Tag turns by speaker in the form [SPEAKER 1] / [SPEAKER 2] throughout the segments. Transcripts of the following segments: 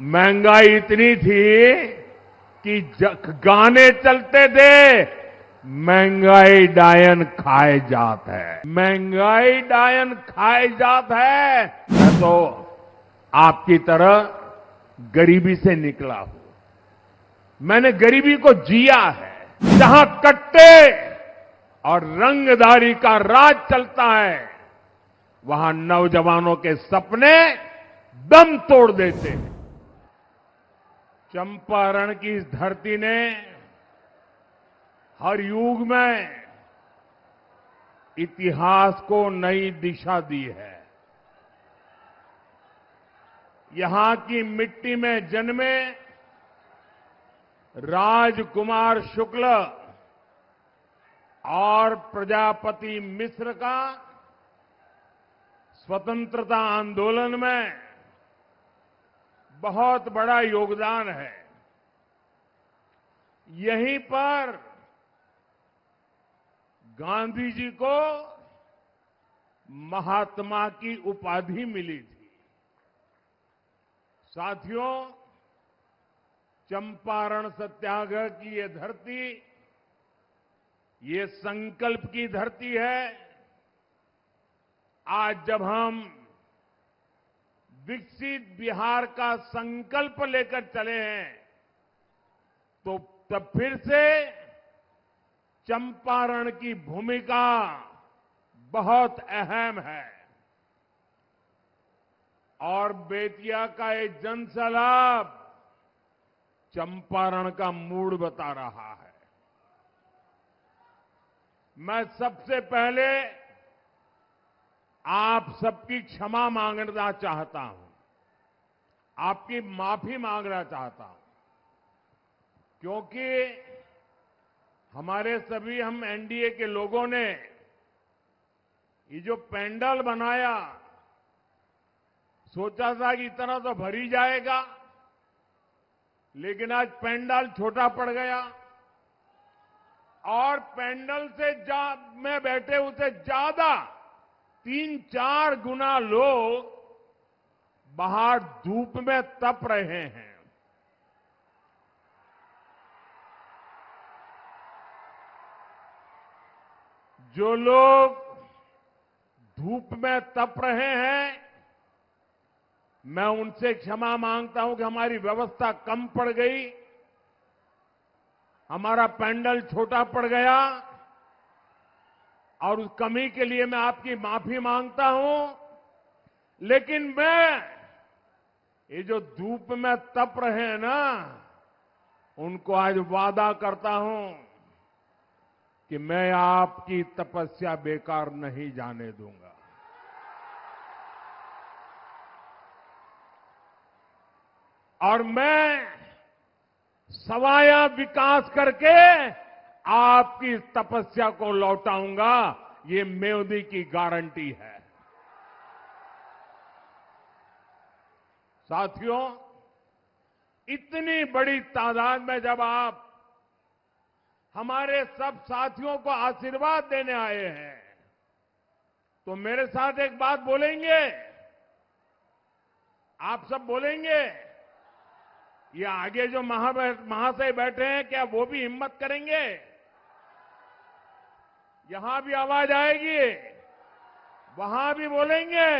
[SPEAKER 1] महंगाई इतनी थी कि गाने चलते थे, महंगाई डायन खाए जात है, महंगाई डायन खाए जात है। मैं तो आपकी तरह गरीबी से निकला हूं, मैंने गरीबी को जिया है। जहां कट्टे और रंगदारी का राज चलता है, वहां नौजवानों के सपने दम तोड़ देते हैं। चंपारण की इस धरती ने हर युग में इतिहास को नई दिशा दी है। यहां की मिट्टी में जन्मे राजकुमार शुक्ल और प्रजापति मिश्र का स्वतंत्रता आंदोलन में बहुत बड़ा योगदान है। यहीं पर गांधी जी को महात्मा की उपाधि मिली थी। साथियों, चंपारण सत्याग्रह की ये धरती, ये संकल्प की धरती है। आज जब हम विकसित बिहार का संकल्प लेकर चले हैं, तो तब फिर से चंपारण की भूमिका बहुत अहम है। और बेतिया का ये जनसैलाब चंपारण का मूड बता रहा है। मैं सबसे पहले आप सबकी क्षमा मांगना चाहता हूं, आपकी माफी मांगना चाहता हूं, क्योंकि हम एनडीए के लोगों ने ये जो पेंडल बनाया, सोचा था कि इतना तो भर ही जाएगा, लेकिन आज पेंडल छोटा पड़ गया और पेंडल से में बैठे उसे ज्यादा 3-4 गुना लोग बाहर धूप में तप रहे हैं। जो लोग धूप में तप रहे हैं, मैं उनसे क्षमा मांगता हूं कि हमारी व्यवस्था कम पड़ गई, हमारा पेंडल छोटा पड़ गया, और उस कमी के लिए मैं आपकी माफी मांगता हूं। लेकिन मैं ये जो धूप में तप रहे हैं ना, उनको आज वादा करता हूं कि मैं आपकी तपस्या बेकार नहीं जाने दूंगा। और मैं सवाया विकास करके आपकी तपस्या को लौटाऊंगा, ये मोदी की गारंटी है। साथियों, इतनी बड़ी तादाद में जब आप हमारे सब साथियों को आशीर्वाद देने आए हैं, तो मेरे साथ एक बात बोलेंगे? आप सब बोलेंगे? ये आगे जो महाशय बैठे हैं, क्या वो भी हिम्मत करेंगे? यहां भी आवाज आएगी, वहां भी बोलेंगे?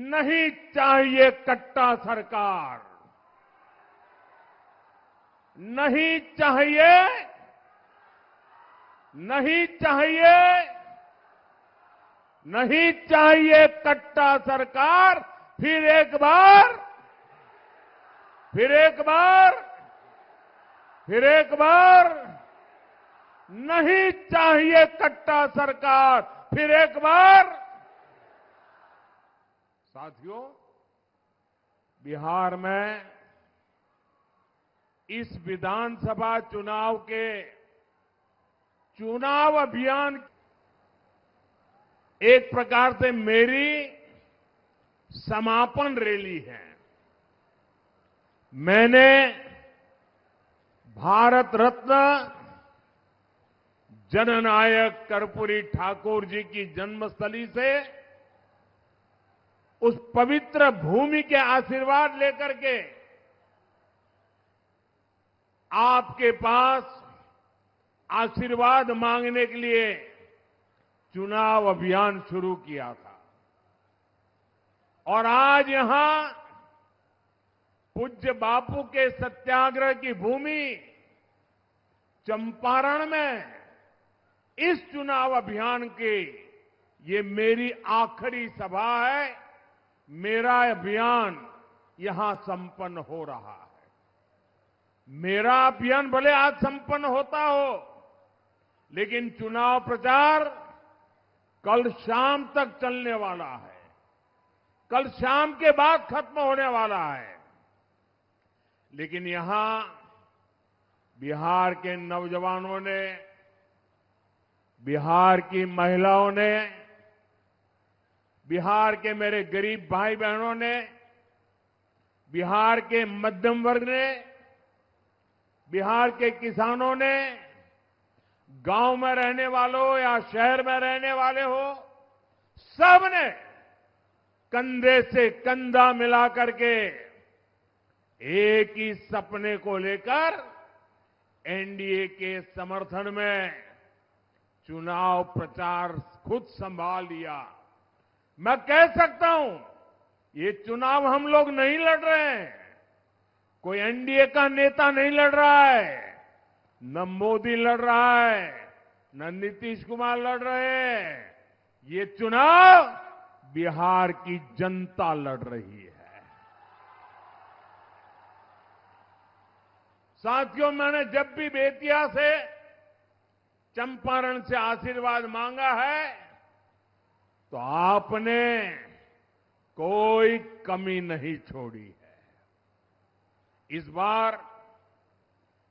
[SPEAKER 1] नहीं चाहिए कट्टा सरकार, नहीं चाहिए, नहीं चाहिए, नहीं चाहिए कट्टा सरकार। फिर एक बार, फिर एक बार, फिर एक बार, नहीं चाहिए कट्टा सरकार। फिर एक बार। साथियों, बिहार में इस विधानसभा चुनाव के चुनाव अभियान एक प्रकार से मेरी समापन रैली है। मैंने भारत रत्न जननायक कर्पूरी ठाकुर जी की जन्मस्थली से उस पवित्र भूमि के आशीर्वाद लेकर के आपके पास आशीर्वाद मांगने के लिए चुनाव अभियान शुरू किया था। और आज यहां पूज्य बापू के सत्याग्रह की भूमि चंपारण में इस चुनाव अभियान की ये मेरी आखिरी सभा है। मेरा अभियान यहां संपन्न हो रहा है। मेरा अभियान भले आज संपन्न होता हो, लेकिन चुनाव प्रचार कल शाम तक चलने वाला है। कल शाम के बाद खत्म होने वाला है। लेकिन यहां बिहार के नौजवानों ने, बिहार की महिलाओं ने, बिहार के मेरे गरीब भाई बहनों ने, बिहार के मध्यम वर्ग ने, बिहार के किसानों ने, गांव में रहने वालों या शहर में रहने वाले हो, सबने कंधे से कंधा मिला करके एक ही सपने को लेकर एनडीए के समर्थन में चुनाव प्रचार खुद संभाल लिया। मैं कह सकता हूं, ये चुनाव हम लोग नहीं लड़ रहे हैं, कोई एनडीए का नेता नहीं लड़ रहा है, न मोदी लड़ रहा है, न नीतीश कुमार लड़ रहे हैं। ये चुनाव बिहार की जनता लड़ रही है। साथियों, मैंने जब भी बेतिया से, चंपारण से आशीर्वाद मांगा है, तो आपने कोई कमी नहीं छोड़ी है। इस बार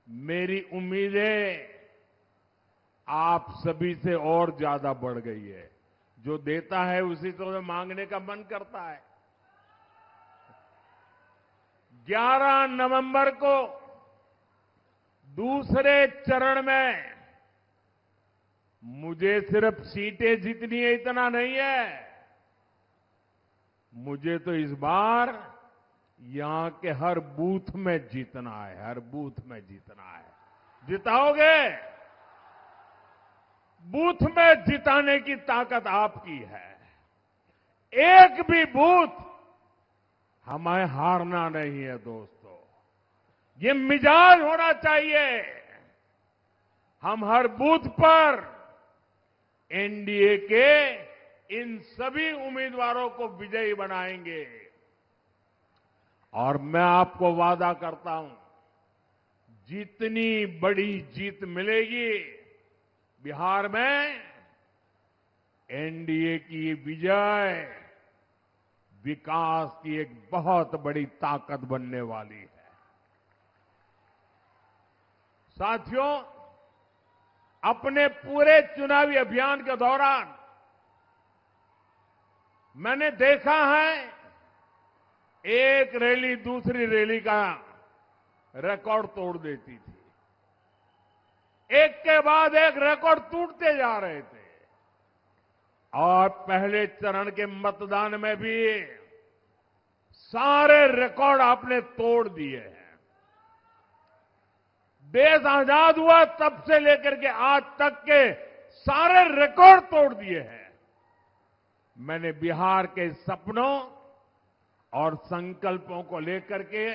[SPEAKER 1] मेरी उम्मीदें आप सभी से और ज्यादा बढ़ गई है। जो देता है उसी तो मांगने का मन करता है। 11 नवंबर को दूसरे चरण में मुझे सिर्फ सीटें जीतनी है इतना नहीं है, मुझे तो इस बार यहां के हर बूथ में जीतना है, हर बूथ में जीतना है। जिताओगे? बूथ में जिताने की ताकत आपकी है। एक भी बूथ हमें हारना नहीं है दोस्तों। ये मिजाज होना चाहिए। हम हर बूथ पर एनडीए के इन सभी उम्मीदवारों को विजयी बनाएंगे। और मैं आपको वादा करता हूं, जितनी बड़ी जीत मिलेगी बिहार में, एनडीए की विजय विकास की एक बहुत बड़ी ताकत बनने वाली है। साथियों, अपने पूरे चुनावी अभियान के दौरान मैंने देखा है, एक रैली दूसरी रैली का रिकॉर्ड तोड़ देती थी। एक के बाद एक रिकॉर्ड टूटते जा रहे थे। और पहले चरण के मतदान में भी सारे रिकॉर्ड आपने तोड़ दिए हैं। देश आजाद हुआ तब से लेकर के आज तक के सारे रिकॉर्ड तोड़ दिए हैं। मैंने बिहार के सपनों और संकल्पों को लेकर के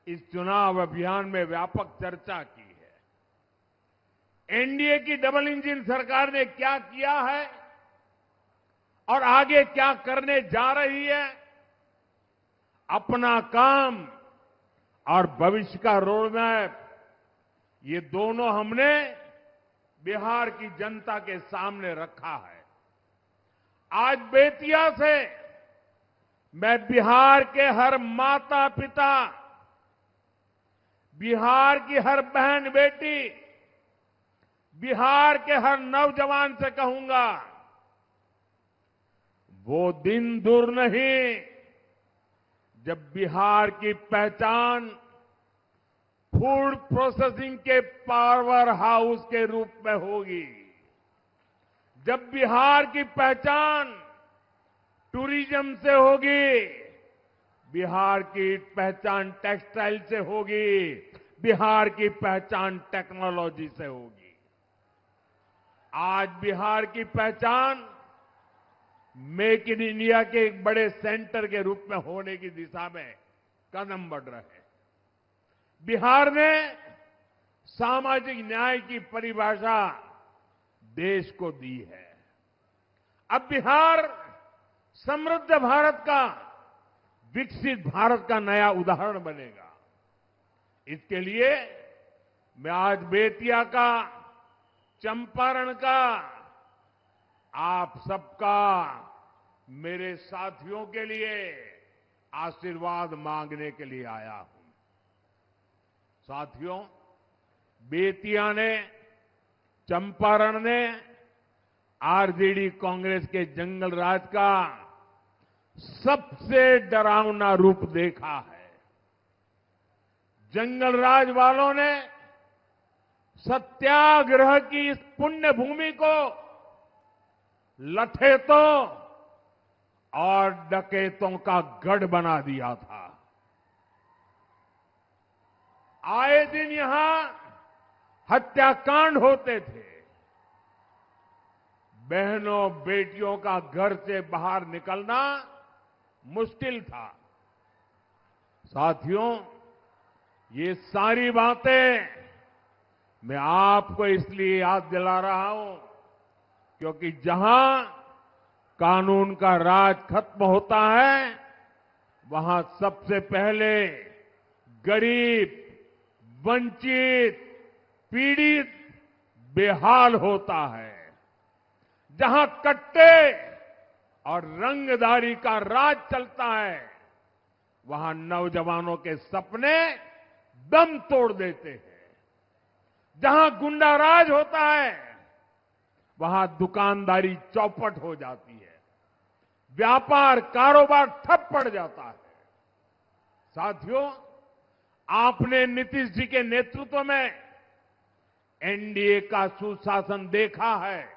[SPEAKER 1] इस चुनाव अभियान में व्यापक चर्चा की है। एनडीए की डबल इंजन सरकार ने क्या किया है और आगे क्या करने जा रही है, अपना काम और भविष्य का रोड मैप, ये दोनों हमने बिहार की जनता के सामने रखा है। आज बेतिया से मैं बिहार के हर माता पिता, बिहार की हर बहन बेटी, बिहार के हर नौजवान से कहूंगा, वो दिन दूर नहीं जब बिहार की पहचान फूड प्रोसेसिंग के पावर हाउस के रूप में होगी। जब बिहार की पहचान टूरिज्म से होगी, बिहार की पहचान टेक्सटाइल से होगी, बिहार की पहचान टेक्नोलॉजी से होगी। आज बिहार की पहचान मेक इन इंडिया के एक बड़े सेंटर के रूप में होने की दिशा में कदम बढ़ रहे हैं। बिहार ने सामाजिक न्याय की परिभाषा देश को दी है। अब बिहार समृद्ध भारत का, विकसित भारत का नया उदाहरण बनेगा। इसके लिए मैं आज बेतिया का, चंपारण का, आप सबका, मेरे साथियों के लिए आशीर्वाद मांगने के लिए आया हूं। साथियों, बेतिया ने, चंपारण ने आरजेडी कांग्रेस के जंगल राज का सबसे डरावना रूप देखा है। जंगल राज वालों ने सत्याग्रह की इस पुण्य भूमि को लठेतों और डकैतों का गढ़ बना दिया था। आए दिन यहां हत्याकांड होते थे। बहनों बेटियों का घर से बाहर निकलना मुश्किल था। साथियों, ये सारी बातें मैं आपको इसलिए याद दिला रहा हूं क्योंकि जहां कानून का राज खत्म होता है, वहां सबसे पहले गरीब, वंचित, पीड़ित बेहाल होता है। जहां कट्टे और रंगदारी का राज चलता है, वहां नौजवानों के सपने दम तोड़ देते हैं। जहां गुंडा राज होता है, वहां दुकानदारी चौपट हो जाती है, व्यापार कारोबार ठप पड़ जाता है। साथियों, आपने नीतीश जी के नेतृत्व में एनडीए का सुशासन देखा है,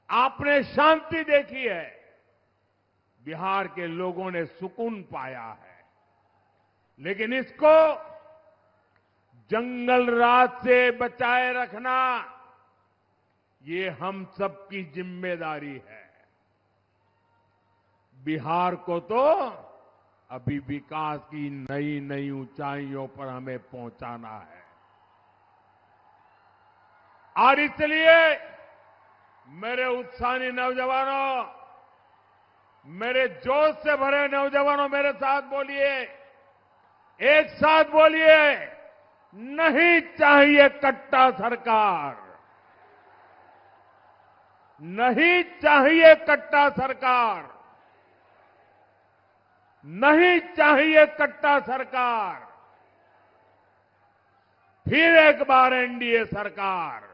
[SPEAKER 1] आपने शांति देखी है, बिहार के लोगों ने सुकून पाया है। लेकिन इसको जंगल राज से बचाए रखना, ये हम सबकी जिम्मेदारी है। बिहार को तो अभी विकास की नई नई ऊंचाइयों पर हमें पहुंचाना है। और इसलिए मेरे उत्साही नौजवानों, मेरे जोश से भरे नौजवानों, मेरे साथ बोलिए, एक साथ बोलिए, नहीं चाहिए कट्टा सरकार, नहीं चाहिए कट्टा सरकार, नहीं चाहिए कट्टा सरकार। फिर एक बार एनडीए सरकार,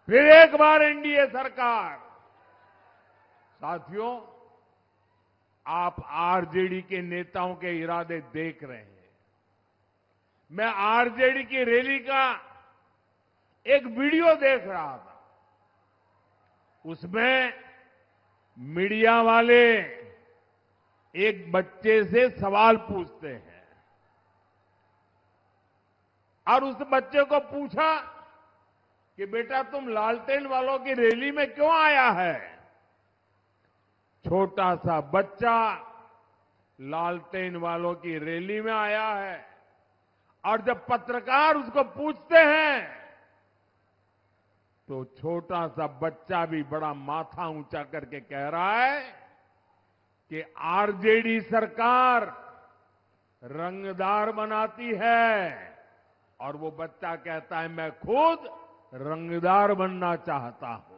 [SPEAKER 1] फिर एक बार एनडीए सरकार। साथियों, आप आरजेडी के नेताओं के इरादे देख रहे हैं। मैं आरजेडी की रैली का एक वीडियो देख रहा था। उसमें मीडिया वाले एक बच्चे से सवाल पूछते हैं और उस बच्चे को पूछा कि बेटा तुम लालटेन वालों की रैली में क्यों आया है? छोटा सा बच्चा लालटेन वालों की रैली में आया है और जब पत्रकार उसको पूछते हैं तो छोटा सा बच्चा भी बड़ा माथा ऊंचा करके कह रहा है कि आरजेडी सरकार रंगदार बनाती है और वो बच्चा कहता है मैं खुद रंगदार बनना चाहता हूं।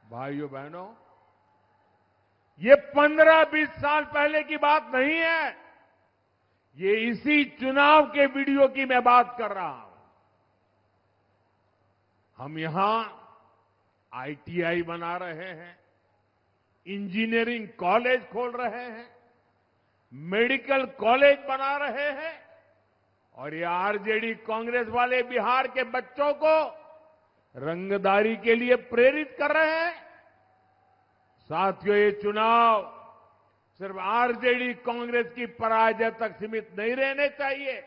[SPEAKER 1] भाइयों बहनों, ये 15-20 साल पहले की बात नहीं है, ये इसी चुनाव के वीडियो की मैं बात कर रहा हूं। हम यहां आईटीआई बना रहे हैं, इंजीनियरिंग कॉलेज खोल रहे हैं, मेडिकल कॉलेज बना रहे हैं और ये आरजेडी कांग्रेस वाले बिहार के बच्चों को रंगदारी के लिए प्रेरित कर रहे हैं। साथियों, ये चुनाव सिर्फ आरजेडी कांग्रेस की पराजय तक सीमित नहीं रहने चाहिए।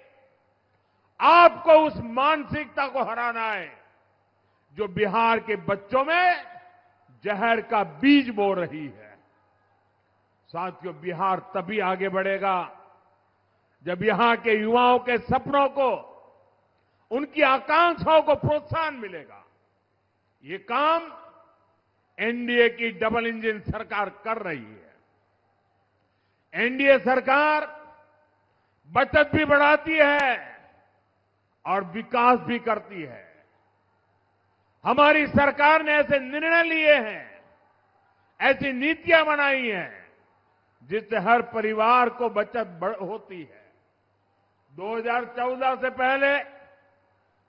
[SPEAKER 1] आपको उस मानसिकता को हराना है जो बिहार के बच्चों में जहर का बीज बो रही है। साथियों, बिहार तभी आगे बढ़ेगा जब यहां के युवाओं के सपनों को, उनकी आकांक्षाओं को प्रोत्साहन मिलेगा। ये काम एनडीए की डबल इंजन सरकार कर रही है। एनडीए सरकार बचत भी बढ़ाती है और विकास भी करती है। हमारी सरकार ने ऐसे निर्णय लिए हैं, ऐसी नीतियां बनाई हैं जिससे हर परिवार को बचत होती है। 2014 से पहले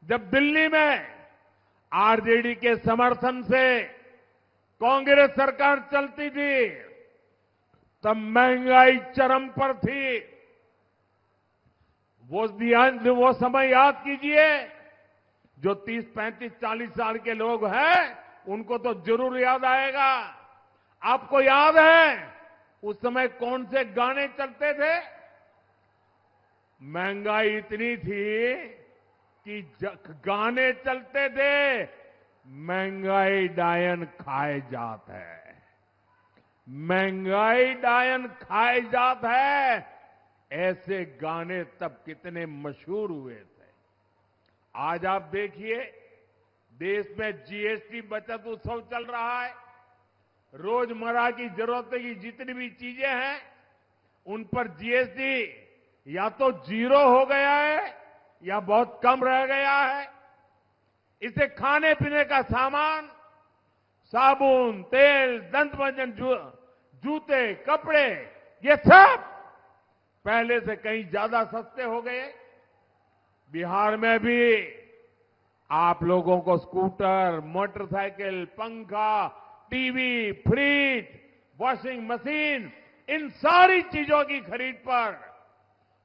[SPEAKER 1] जब दिल्ली में आरजेडी के समर्थन से कांग्रेस सरकार चलती थी, तब महंगाई चरम पर थी। वो समय याद कीजिए। जो 30, 35, 40 साल के लोग हैं, उनको तो जरूर याद आएगा। आपको याद है उस समय कौन से गाने चलते थे? महंगाई इतनी थी कि गाने चलते थे, महंगाई डायन खाए जात है, महंगाई डायन खाए जात है। ऐसे गाने तब कितने मशहूर हुए थे। आज आप देखिए, देश में जीएसटी बचत उत्सव चल रहा है। रोजमर्रा की जरूरत की जितनी भी चीजें हैं, उन पर जीएसटी या तो जीरो हो गया है या बहुत कम रह गया है। इसे खाने पीने का सामान, साबुन, तेल, दंतमंजन, जूते, कपड़े, ये सब पहले से कहीं ज्यादा सस्ते हो गए। बिहार में भी आप लोगों को स्कूटर, मोटरसाइकिल, पंखा, टीवी, फ्रिज, वॉशिंग मशीन, इन सारी चीजों की खरीद पर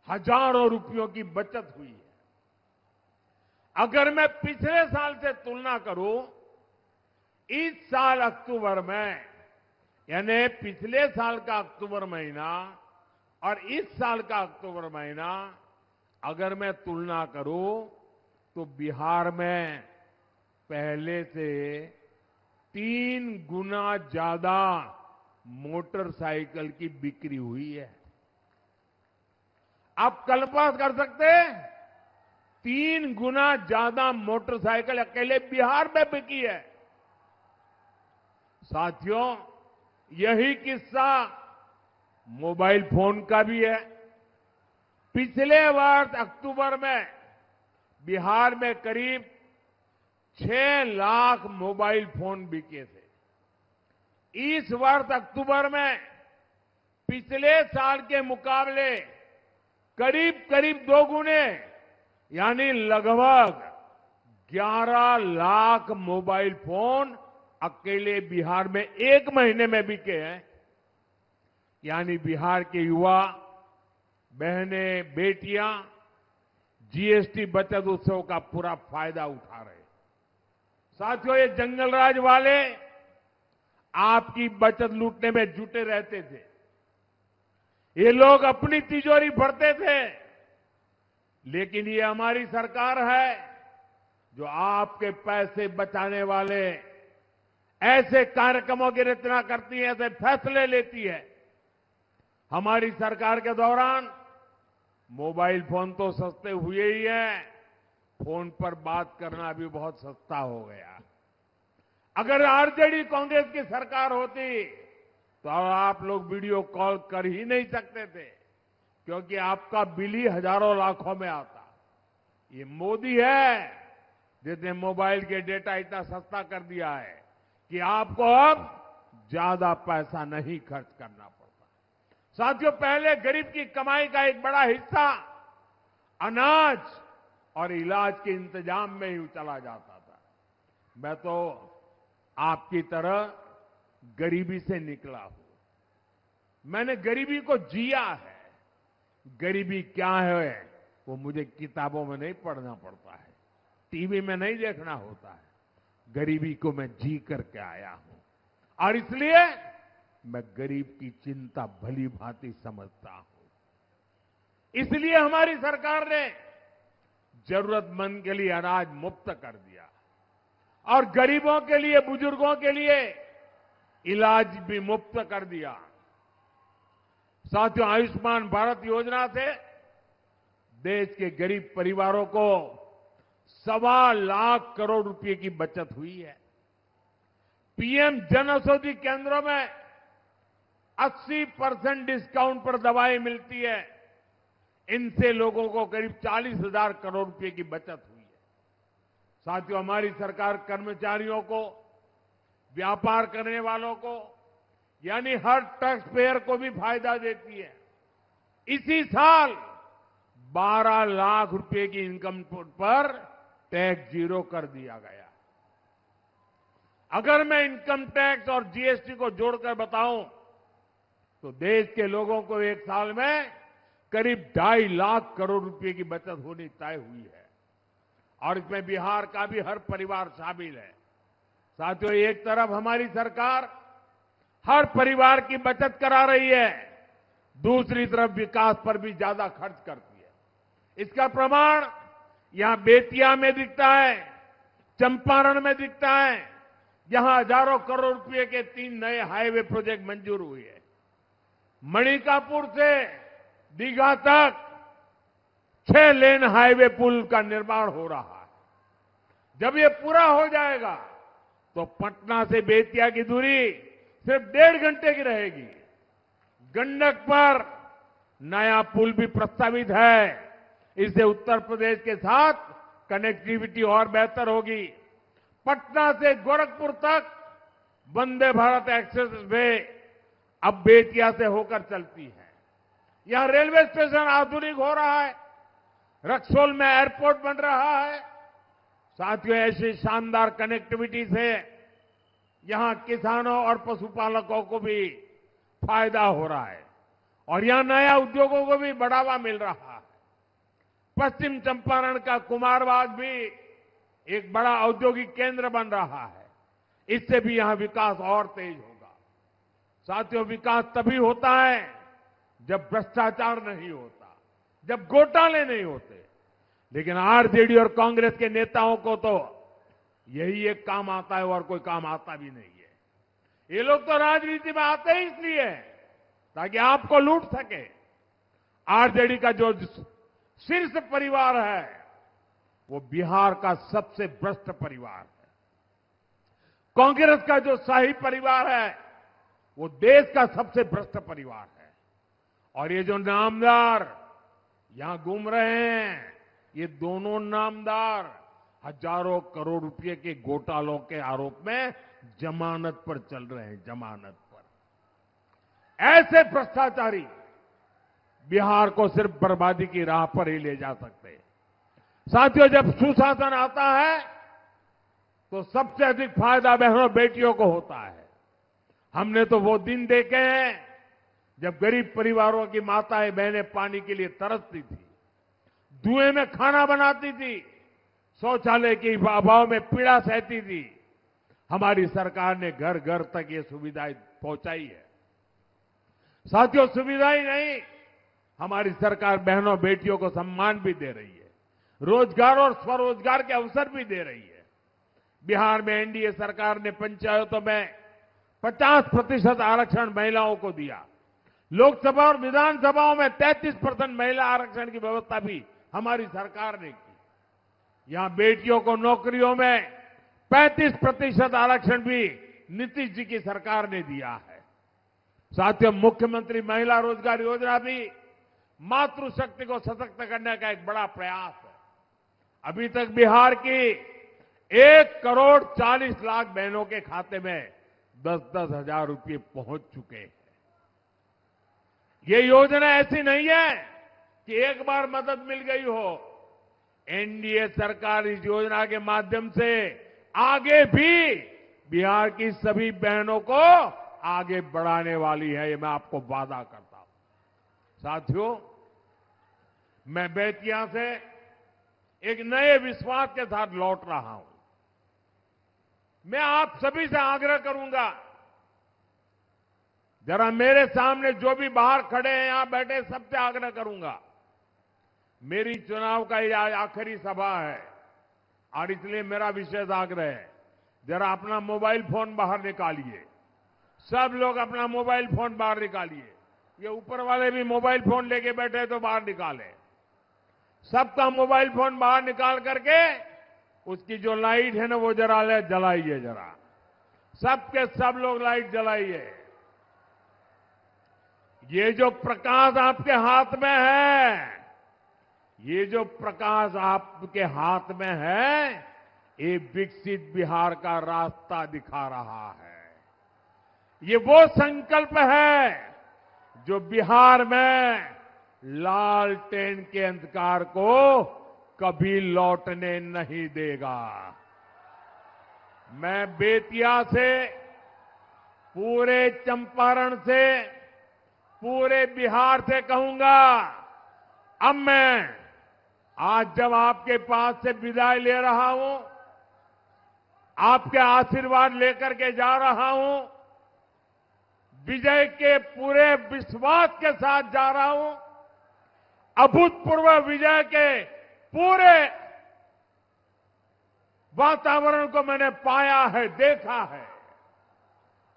[SPEAKER 1] हजारों रुपयों की बचत हुई है। अगर मैं पिछले साल से तुलना करूं, इस साल अक्टूबर में, यानी पिछले साल का अक्टूबर महीना और इस साल का अक्टूबर महीना अगर मैं तुलना करूं, तो बिहार में पहले से 3 गुना ज्यादा मोटरसाइकिल की बिक्री हुई है। आप कल्पना कर सकते हैं? 3 गुना ज्यादा मोटरसाइकिल अकेले बिहार में बिकी है। साथियों, यही किस्सा मोबाइल फोन का भी है। पिछले वर्ष अक्टूबर में बिहार में करीब 6 लाख मोबाइल फोन बिके थे। इस वर्ष अक्टूबर में पिछले साल के मुकाबले करीब करीब 2 गुने, यानी लगभग 11 लाख मोबाइल फोन अकेले बिहार में 1 महीने में बिके हैं। यानी बिहार के युवा, बहनें, बेटियां जीएसटी बचत उत्सव का पूरा फायदा उठा रहे हैं। साथियों, ये जंगलराज वाले आपकी बचत लूटने में जुटे रहते थे। ये लोग अपनी तिजोरी भरते थे, लेकिन ये हमारी सरकार है जो आपके पैसे बचाने वाले ऐसे कार्यक्रमों की रचना करती है, ऐसे फैसले लेती है। हमारी सरकार के दौरान मोबाइल फोन तो सस्ते हुए ही हैं, फोन पर बात करना भी बहुत सस्ता हो गया। अगर आरजेडी कांग्रेस की सरकार होती तो आप लोग वीडियो कॉल कर ही नहीं सकते थे, क्योंकि आपका बिल ही हजारों लाखों में आता। ये मोदी है जिसने मोबाइल के डेटा इतना सस्ता कर दिया है कि आपको अब ज्यादा पैसा नहीं खर्च करना पड़ता। साथियों, पहले गरीब की कमाई का एक बड़ा हिस्सा अनाज और इलाज के इंतजाम में ही चला जाता था। मैं तो आपकी तरह गरीबी से निकला हूं। मैंने गरीबी को जिया है। गरीबी क्या है वो मुझे किताबों में नहीं पढ़ना पड़ता है, टीवी में नहीं देखना होता है। गरीबी को मैं जी करके आया हूं और इसलिए मैं गरीब की चिंता भली भांति समझता हूं। इसलिए हमारी सरकार ने जरूरतमंद के लिए अनाज मुफ्त कर दिया और गरीबों के लिए, बुजुर्गों के लिए इलाज भी मुफ्त कर दिया। साथियों, आयुष्मान भारत योजना से देश के गरीब परिवारों को 1.25 लाख करोड़ रुपए की बचत हुई है। पीएम जन औषधि केंद्रों में 80% डिस्काउंट पर दवाएं मिलती है। इनसे लोगों को करीब 40,000 करोड़ रुपए की बचत हुई है। साथियों, हमारी सरकार कर्मचारियों को, व्यापार करने वालों को, यानी हर टैक्स पेयर को भी फायदा देती है। इसी साल 12 लाख रुपए की इनकम पर टैक्स जीरो कर दिया गया। अगर मैं इनकम टैक्स और जीएसटी को जोड़कर बताऊं तो देश के लोगों को एक साल में करीब 2.5 लाख करोड़ रुपए की बचत होनी तय हुई है और इसमें बिहार का भी हर परिवार शामिल है। साथियों, एक तरफ हमारी सरकार हर परिवार की बचत करा रही है, दूसरी तरफ विकास पर भी ज्यादा खर्च करती है। इसका प्रमाण यहां बेतिया में दिखता है, चंपारण में दिखता है, जहां हजारों करोड़ रुपए के 3 नए हाईवे प्रोजेक्ट मंजूर हुए हैं। मणिकापुर से दीघा तक 6 लेन हाईवे पुल का निर्माण हो रहा है। जब ये पूरा हो जाएगा तो पटना से बेतिया की दूरी सिर्फ 1.5 घंटे की रहेगी। गंडक पर नया पुल भी प्रस्तावित है। इससे उत्तर प्रदेश के साथ कनेक्टिविटी और बेहतर होगी। पटना से गोरखपुर तक वंदे भारत एक्सप्रेस वे अब बेतिया से होकर चलती है। यहां रेलवे स्टेशन आधुनिक हो रहा है, रक्सौल में एयरपोर्ट बन रहा है। साथियों, ऐसी शानदार कनेक्टिविटी से यहां किसानों और पशुपालकों को भी फायदा हो रहा है और यहां नया उद्योगों को भी बढ़ावा मिल रहा है। पश्चिम चंपारण का कुमारबाग भी एक बड़ा औद्योगिक केंद्र बन रहा है। इससे भी यहां विकास और तेज होगा। साथियों, विकास तभी होता है जब भ्रष्टाचार नहीं होता, जब घोटाले नहीं होते। लेकिन आरजेडी और कांग्रेस के नेताओं को तो यही एक काम आता है और कोई काम आता भी नहीं है। ये लोग तो राजनीति में आते ही इसलिए हैं ताकि आपको लूट सके। आरजेडी का जो शीर्ष परिवार है वो बिहार का सबसे भ्रष्ट परिवार है। कांग्रेस का जो शाही परिवार है वो देश का सबसे भ्रष्ट परिवार है। और ये जो नामदार यहां घूम रहे हैं, ये दोनों नामदार हजारों करोड़ रुपए के घोटालों के आरोप में जमानत पर चल रहे हैं, जमानत पर। ऐसे भ्रष्टाचारी बिहार को सिर्फ बर्बादी की राह पर ही ले जा सकते हैं। साथियों, जब सुशासन आता है तो सबसे अधिक फायदा बहनों बेटियों को होता है। हमने तो वो दिन देखे हैं जब गरीब परिवारों की माताएं बहनें पानी के लिए तरसती थी, धुएं में खाना बनाती थी, शौचालय के अभाव में पीड़ा सहती थी। हमारी सरकार ने घर घर तक ये सुविधाएं पहुंचाई है। साथियों, सुविधाएं नहीं, हमारी सरकार बहनों बेटियों को सम्मान भी दे रही है, रोजगार और स्वरोजगार के अवसर भी दे रही है। बिहार में एनडीए सरकार ने पंचायतों में 50% आरक्षण महिलाओं को दिया। लोकसभा और विधानसभाओं में 33% महिला आरक्षण की व्यवस्था भी हमारी सरकार ने की। यहां बेटियों को नौकरियों में 35% आरक्षण भी नीतीश जी की सरकार ने दिया है। साथियों, मुख्यमंत्री महिला रोजगार योजना भी मातृशक्ति को सशक्त करने का एक बड़ा प्रयास है। अभी तक बिहार की 1,40,00,000 बहनों के खाते में 10-10 हजार रुपये पहुंच चुके हैं। ये योजना ऐसी नहीं है कि एक बार मदद मिल गई हो। एनडीए सरकार इस योजना के माध्यम से आगे भी बिहार की सभी बहनों को आगे बढ़ाने वाली है, ये मैं आपको वादा करता हूं। साथियों, मैं बेतिया से एक नए विश्वास के साथ लौट रहा हूं। मैं आप सभी से आग्रह करूंगा, जरा मेरे सामने जो भी बाहर खड़े हैं, यहां बैठे, सबसे आग्रह करूंगा। मेरी चुनाव का ये आखिरी सभा है और इसलिए मेरा विशेष आग्रह है, जरा अपना मोबाइल फोन बाहर निकालिए। सब लोग अपना मोबाइल फोन बाहर निकालिए। ये ऊपर वाले भी मोबाइल फोन लेके बैठे हैं तो बाहर निकालें। सबका मोबाइल फोन बाहर निकाल करके उसकी जो लाइट है ना वो जरा जलाइए। जरा सबके सब लोग लाइट जलाइए। ये जो प्रकाश आपके हाथ में है, ये जो प्रकाश आपके हाथ में है, ये विकसित बिहार का रास्ता दिखा रहा है। ये वो संकल्प है जो बिहार में लालटेन के अंधकार को कभी लौटने नहीं देगा। मैं बेतिया से, पूरे चंपारण से, पूरे बिहार से कहूंगा, अब मैं आज जब आपके पास से विदाई ले रहा हूं, आपके आशीर्वाद लेकर के जा रहा हूं, विजय के पूरे विश्वास के साथ जा रहा हूं। अभूतपूर्व विजय के पूरे वातावरण को मैंने पाया है, देखा है,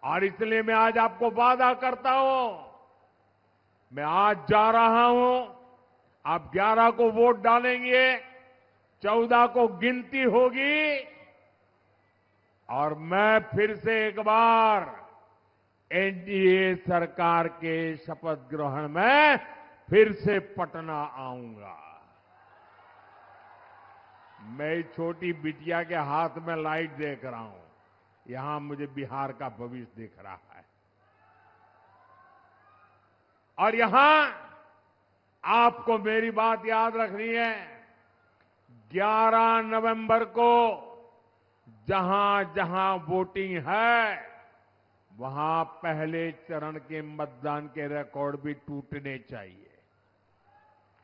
[SPEAKER 1] और इसलिए मैं आज आपको वादा करता हूं, मैं आज जा रहा हूं, आप 11 को वोट डालेंगे, 14 को गिनती होगी और मैं फिर से एक बार एनडीए सरकार के शपथ ग्रहण में फिर से पटना आऊंगा। मैं छोटी बिटिया के हाथ में लाइट देख रहा हूं, यहां मुझे बिहार का भविष्य दिख रहा है। और यहां आपको मेरी बात याद रखनी है, 11 नवंबर को जहां जहां वोटिंग है, वहां पहले चरण के मतदान के रिकॉर्ड भी टूटने चाहिए।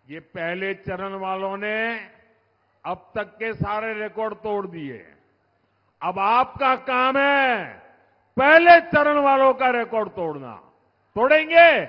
[SPEAKER 1] ये पहले चरण वालों ने अब तक के सारे रिकॉर्ड तोड़ दिए। अब आपका काम है पहले चरण वालों का रिकॉर्ड तोड़ना। तोड़ेंगे?